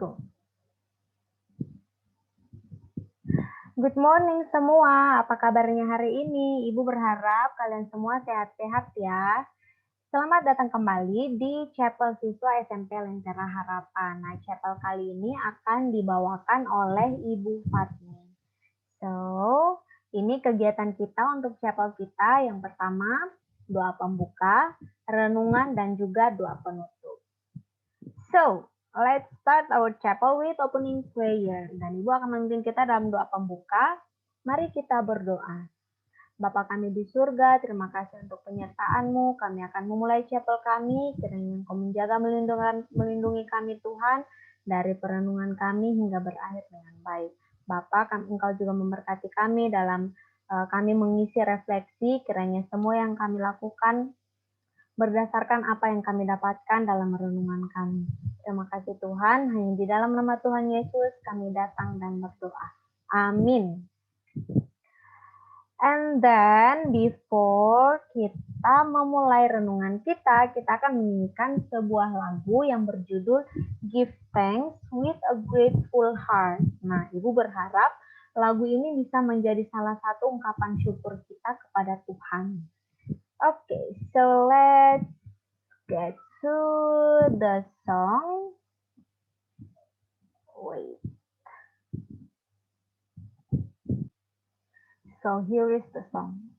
go. Good morning semua, apa kabarnya hari ini? Ibu berharap kalian semua sehat-sehat ya. Selamat datang kembali di Chapel Siswa SMP Lentera Harapan. Nah, chapel kali ini akan dibawakan oleh Ibu Fatmi. So, ini kegiatan kita untuk chapel kita. Yang pertama, doa pembuka, renungan, dan juga doa penutup. So, let's start our chapel with opening prayer. Dan Ibu akan memimpin kita dalam doa pembuka. Mari kita berdoa. Bapa kami di surga, terima kasih untuk penyertaan-Mu. Kami akan memulai chapel kami. Kiranya Engkau menjaga melindungi kami Tuhan dari perenungan kami hingga berakhir dengan baik. Bapa, Engkau juga memberkati kami dalam kami mengisi refleksi. Kiranya semua yang kami lakukan berdasarkan apa yang kami dapatkan dalam renungan kami. Terima kasih Tuhan, hanya di dalam nama Tuhan Yesus kami datang dan berdoa. Amin. And then before kita memulai renungan kita akan menyanyikan sebuah lagu yang berjudul Give Thanks with a Grateful Heart. Nah, Ibu berharap lagu ini bisa menjadi salah satu ungkapan syukur kita kepada Tuhan. Okay, so let's get to the song. Wait. So here is the song.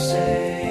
Say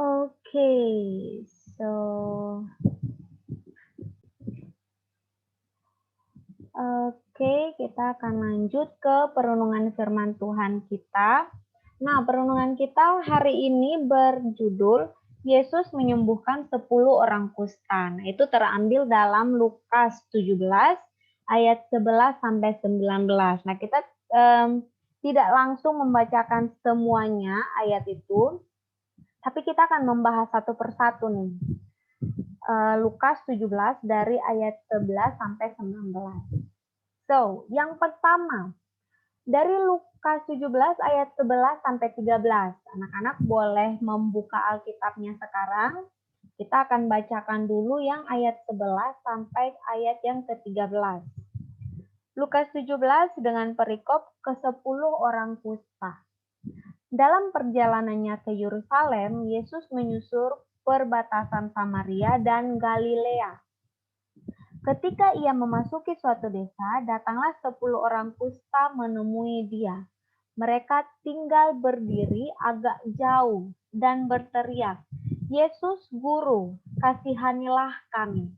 Okay, so oke, kita akan lanjut ke perenungan firman Tuhan kita. Nah, perenungan kita hari ini berjudul Yesus menyembuhkan 10 orang kusta. Nah, itu terambil dalam Lukas 17 ayat 11 sampai 19. Nah, kita tidak langsung membacakan semuanya ayat itu, tapi kita akan membahas satu persatu nih. Lukas 17 dari ayat 11 sampai 19. So, yang pertama, dari Lukas 17 ayat 11 sampai 13. Anak-anak boleh membuka Alkitabnya sekarang. Kita akan bacakan dulu yang ayat 11 sampai ayat yang ke-13. Lukas 17 dengan perikop ke-10 orang kusta. Dalam perjalanannya ke Yerusalem, Yesus menyusur perbatasan Samaria dan Galilea. Ketika ia memasuki suatu desa, datanglah 10 orang kusta menemui dia. Mereka tinggal berdiri agak jauh dan berteriak, "Yesus, Guru, kasihanilah kami."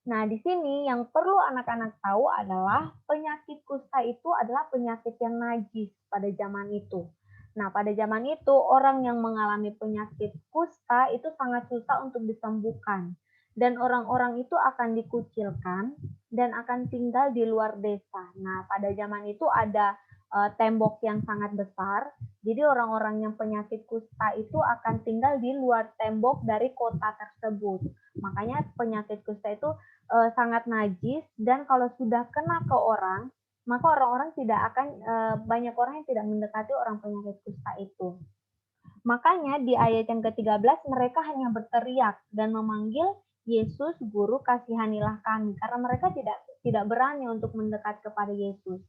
Nah, di sini yang perlu anak-anak tahu adalah penyakit kusta itu adalah penyakit yang najis pada zaman itu. Nah, pada zaman itu orang yang mengalami penyakit kusta itu sangat susah untuk disembuhkan. Dan orang-orang itu akan dikucilkan dan akan tinggal di luar desa. Nah, pada zaman itu ada tembok yang sangat besar. Jadi orang-orang yang penyakit kusta itu akan tinggal di luar tembok dari kota tersebut. Makanya penyakit kusta itu sangat najis, dan kalau sudah kena ke orang, maka orang-orang tidak akan banyak orang yang tidak mendekati orang penyakit kusta itu. Makanya di ayat yang ke-13 mereka hanya berteriak dan memanggil, "Yesus, Guru, kasihanilah kami," karena mereka tidak berani untuk mendekat kepada Yesus.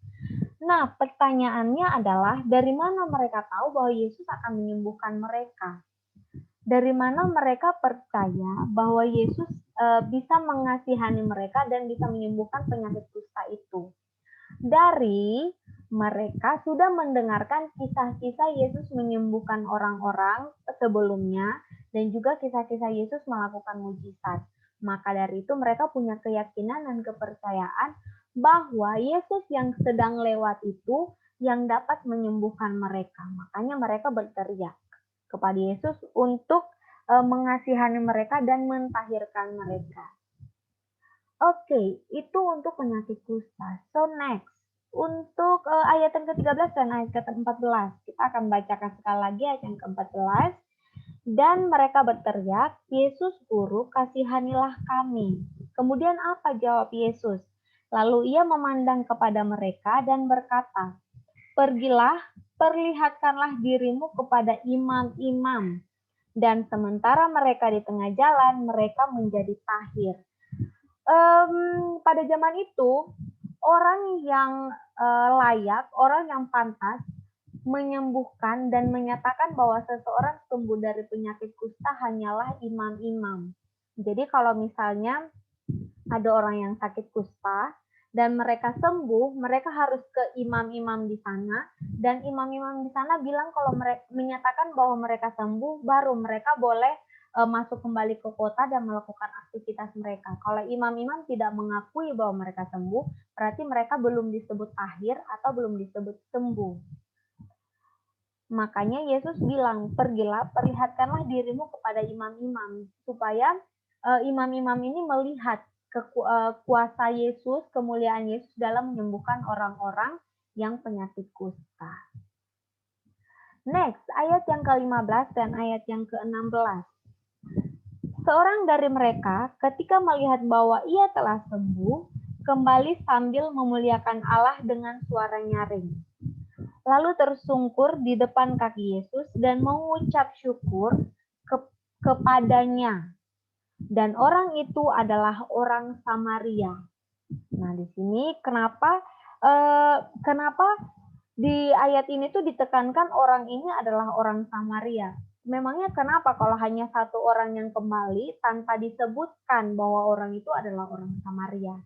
Nah, pertanyaannya adalah dari mana mereka tahu bahwa Yesus akan menyembuhkan mereka? Dari mana mereka percaya bahwa Yesus bisa mengasihani mereka dan bisa menyembuhkan penyakit kusta itu? Dari mereka sudah mendengarkan kisah-kisah Yesus menyembuhkan orang-orang sebelumnya dan juga kisah-kisah Yesus melakukan mujizat. Maka dari itu mereka punya keyakinan dan kepercayaan bahwa Yesus yang sedang lewat itu yang dapat menyembuhkan mereka. Makanya mereka berteriak kepada Yesus untuk mengasihani mereka dan mentahirkan mereka. Oke, itu untuk penyakit kusta. So next, untuk ayat yang ke-13 dan ayat ke-14, kita akan bacakan sekali lagi ayat yang ke-14. Dan mereka berteriak, "Yesus, Guru, kasihanilah kami." Kemudian apa jawab Yesus? Lalu ia memandang kepada mereka dan berkata, "Pergilah, perlihatkanlah dirimu kepada imam-imam." Dan sementara mereka di tengah jalan, mereka menjadi tahir. Pada zaman itu, orang yang layak, orang yang pantas menyembuhkan dan menyatakan bahwa seseorang sembuh dari penyakit kusta hanyalah imam-imam. Jadi kalau misalnya ada orang yang sakit kusta dan mereka sembuh, mereka harus ke imam-imam di sana, dan imam-imam di sana bilang kalau mereka menyatakan bahwa mereka sembuh, baru mereka boleh masuk kembali ke kota dan melakukan aktivitas mereka. Kalau imam-imam tidak mengakui bahwa mereka sembuh, berarti mereka belum disebut tahir atau belum disebut sembuh. Makanya Yesus bilang, "Pergilah, perlihatkanlah dirimu kepada imam-imam," supaya imam-imam ini melihat kuasa Yesus, kemuliaan Yesus dalam menyembuhkan orang-orang yang penyakit kusta. Next, ayat yang ke-15 dan ayat yang ke-16. Seorang dari mereka ketika melihat bahwa ia telah sembuh, kembali sambil memuliakan Allah dengan suara nyaring. Lalu tersungkur di depan kaki Yesus dan mengucap syukur kepadanya. Dan orang itu adalah orang Samaria. Nah, di sini kenapa di ayat ini tuh ditekankan orang ini adalah orang Samaria? Memangnya kenapa kalau hanya satu orang yang kembali tanpa disebutkan bahwa orang itu adalah orang Samaria?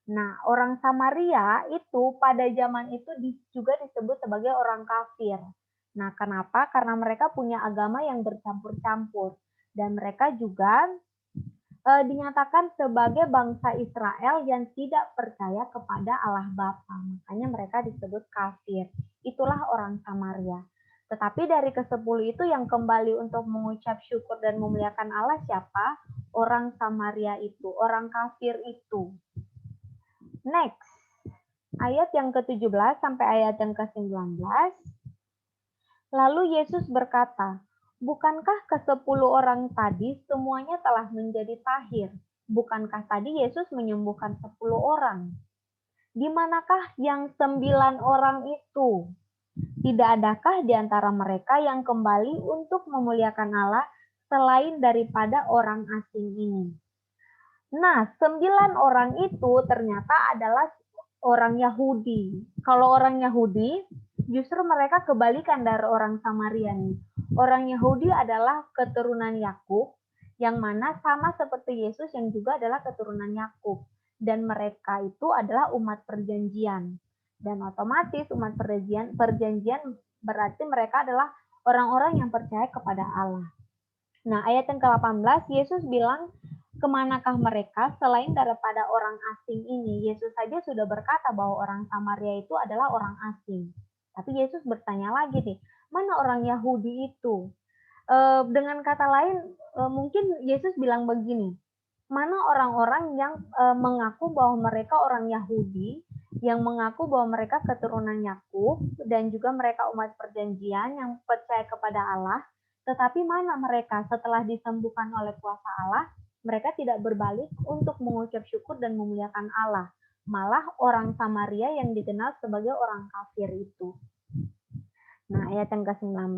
Nah, orang Samaria itu pada zaman itu juga disebut sebagai orang kafir. Nah, kenapa? Karena mereka punya agama yang bercampur-campur. Dan mereka juga dinyatakan sebagai bangsa Israel yang tidak percaya kepada Allah Bapa. Makanya mereka disebut kafir. Itulah orang Samaria. Tetapi dari ke-10 itu yang kembali untuk mengucap syukur dan memuliakan Allah siapa? Orang Samaria itu, orang kafir itu. Next, ayat yang ke-17 sampai ayat yang ke-19. Lalu Yesus berkata, bukankah ke-10 orang tadi semuanya telah menjadi tahir? Bukankah tadi Yesus menyembuhkan 10 orang? Di manakah yang 9 orang itu? Tidak adakah di antara mereka yang kembali untuk memuliakan Allah selain daripada orang asing ini? Nah, 9 orang itu ternyata adalah orang Yahudi. Kalau orang Yahudi, justru mereka kebalikan dari orang Samaria nih. Orang Yahudi adalah keturunan Yakub, yang mana sama seperti Yesus yang juga adalah keturunan Yakub. Dan mereka itu adalah umat perjanjian. Dan otomatis umat perjanjian berarti mereka adalah orang-orang yang percaya kepada Allah. Nah, ayat yang ke-18, Yesus bilang, kemanakah mereka selain daripada orang asing ini? Yesus saja sudah berkata bahwa orang Samaria itu adalah orang asing. Tapi Yesus bertanya lagi nih, mana orang Yahudi itu? Dengan kata lain, mungkin Yesus bilang begini, mana orang-orang yang mengaku bahwa mereka orang Yahudi, yang mengaku bahwa mereka keturunan Yakub, dan juga mereka umat perjanjian yang percaya kepada Allah, tetapi mana mereka setelah disembuhkan oleh kuasa Allah, mereka tidak berbalik untuk mengucap syukur dan memuliakan Allah. Malah orang Samaria yang dikenal sebagai orang kafir itu. Nah, ayat yang ke-19,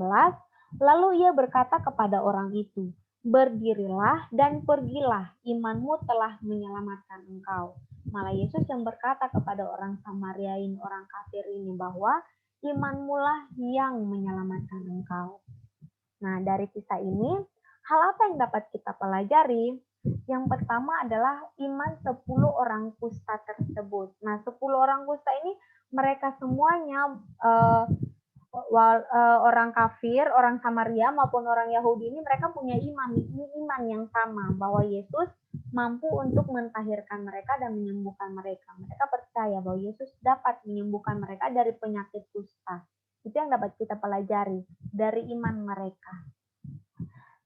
lalu ia berkata kepada orang itu, berdirilah dan pergilah, imanmu telah menyelamatkan engkau. Malah Yesus yang berkata kepada orang Samaria ini, orang kafir ini, bahwa imanmu lah yang menyelamatkan engkau. Nah, dari kisah ini, hal apa yang dapat kita pelajari? Yang pertama adalah iman 10 orang kusta tersebut. Nah, 10 orang kusta ini mereka semuanya orang kafir, orang Samaria maupun orang Yahudi ini mereka punya iman yang sama bahwa Yesus mampu untuk mentahirkan mereka dan menyembuhkan mereka. Mereka percaya bahwa Yesus dapat menyembuhkan mereka dari penyakit kusta. Itu yang dapat kita pelajari dari iman mereka.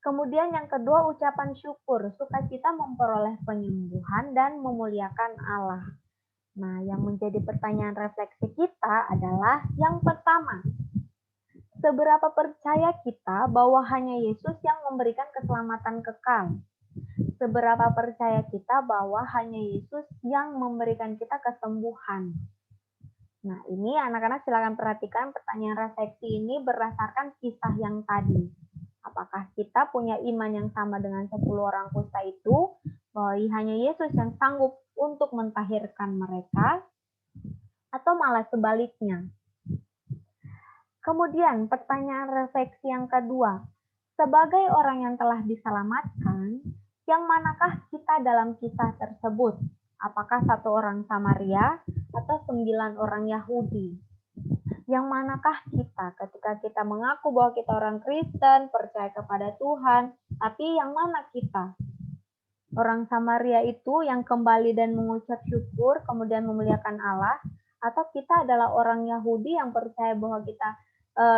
Kemudian yang kedua, ucapan syukur, sukacita memperoleh penyembuhan dan memuliakan Allah. Nah, yang menjadi pertanyaan refleksi kita adalah yang pertama, seberapa percaya kita bahwa hanya Yesus yang memberikan keselamatan kekal? Seberapa percaya kita bahwa hanya Yesus yang memberikan kita kesembuhan? Nah, ini anak-anak silakan perhatikan pertanyaan refleksi ini berdasarkan kisah yang tadi. Apakah kita punya iman yang sama dengan 10 orang kusta itu, bahwa hanya Yesus yang sanggup untuk mentahirkan mereka, atau malah sebaliknya? Kemudian pertanyaan refleksi yang kedua, sebagai orang yang telah diselamatkan, yang manakah kita dalam kisah tersebut? Apakah 1 orang Samaria atau 9 orang Yahudi? Yang manakah kita ketika kita mengaku bahwa kita orang Kristen, percaya kepada Tuhan, tapi yang mana kita? Orang Samaria itu yang kembali dan mengucap syukur, kemudian memuliakan Allah, atau kita adalah orang Yahudi yang percaya bahwa kita,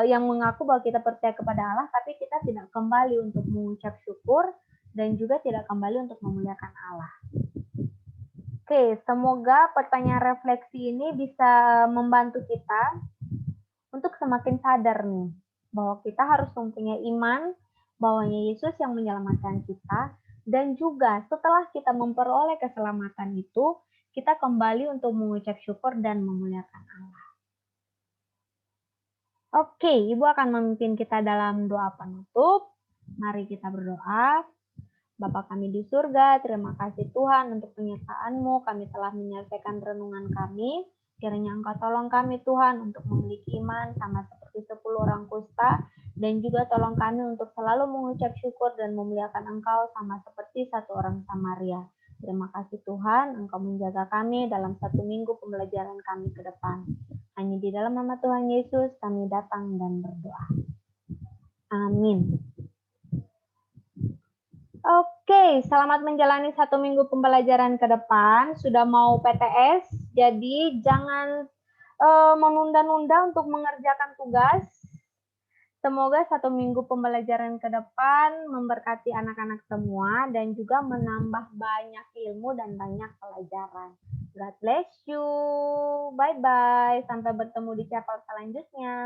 yang mengaku bahwa kita percaya kepada Allah, tapi kita tidak kembali untuk mengucap syukur, dan juga tidak kembali untuk memuliakan Allah. Oke, semoga pertanyaan refleksi ini bisa membantu kita untuk semakin sadar nih, bahwa kita harus mempunyai iman bahwa Yesus yang menyelamatkan kita, dan juga setelah kita memperoleh keselamatan itu, kita kembali untuk mengucap syukur dan memuliakan Allah. Oke, Ibu akan memimpin kita dalam doa penutup. Mari kita berdoa. Bapa kami di surga, terima kasih Tuhan untuk penyertaan-Mu. Kami telah menyelesaikan renungan kami. Kiranya Engkau tolong kami Tuhan untuk memiliki iman sama seperti 10 orang kusta, dan juga tolong kami untuk selalu mengucap syukur dan memuliakan Engkau sama seperti 1 orang Samaria. Terima kasih Tuhan, Engkau menjaga kami dalam 1 minggu pembelajaran kami ke depan. Hanya di dalam nama Tuhan Yesus kami datang dan berdoa. Amin. Oke, selamat menjalani 1 minggu pembelajaran ke depan. Sudah mau PTS, jadi jangan menunda-nunda untuk mengerjakan tugas. Semoga 1 minggu pembelajaran ke depan memberkati anak-anak semua dan juga menambah banyak ilmu dan banyak pelajaran. God bless you. Bye-bye. Sampai bertemu di chapel selanjutnya.